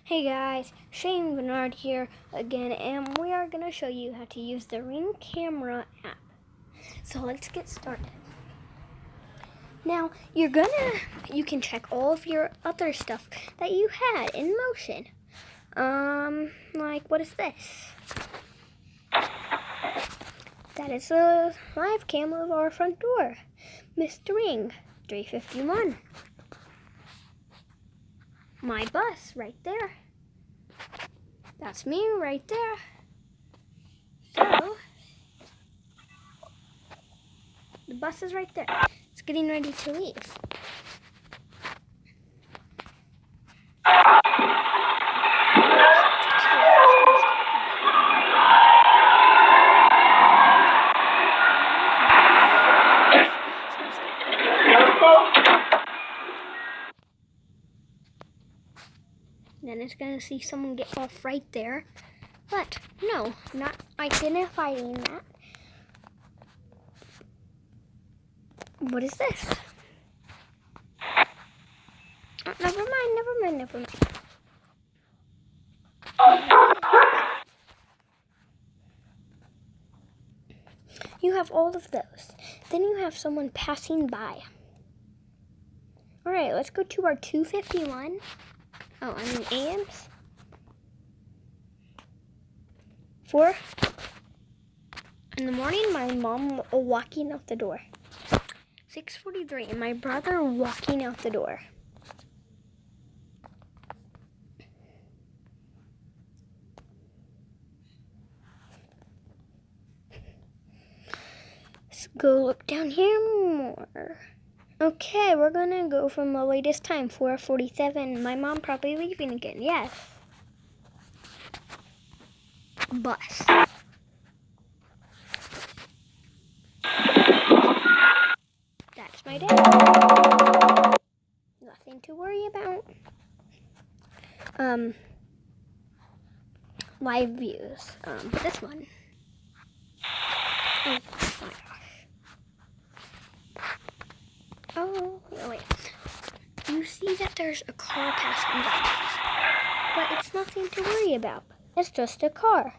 Hey guys, Shane Bernard here again, and we are going to show you how to use the Ring Camera app. So let's get started. Now, you can check all of your other stuff that you had in motion. Like, what is this? That is a live cam of our front door. Mr. Ring, 351. My bus right there. That's me right there. So, the bus is right there. It's getting ready to leave. Then it's going to see someone get off right there. But, no, not identifying that. What is this? Oh, never mind. You have all of those. Then you have someone passing by. Alright, let's go to our 251. Oh, I mean AMs. 4 in the morning, my mom walking out the door. 6:43, and my brother walking out the door. Let's go look down here more. Okay, we're gonna go from the latest time, 4:47. My mom probably leaving again. Yes. Bus. That's my dad. Nothing to worry about. Live views. This one. Oh my gosh. Oh, wait. You see that there's a car passing by, but it's nothing to worry about. It's just a car.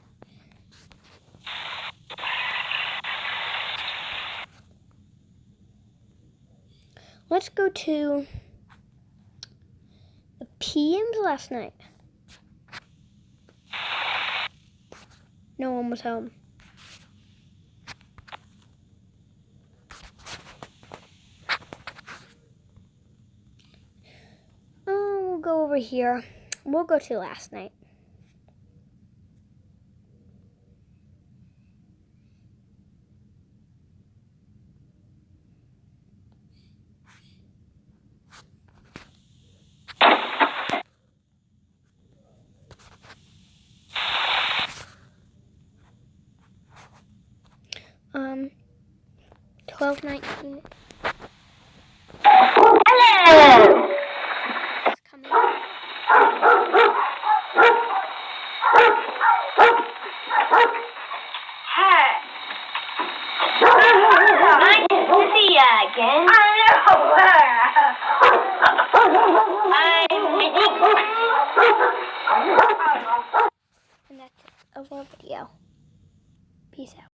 Let's go to the PMs last night. No one was home. Oh, we'll go over here. We'll go to last night. Um, 12:19. Hello! It's coming. Hey! Nice to see you again. I know! And that's it of our video. Peace out.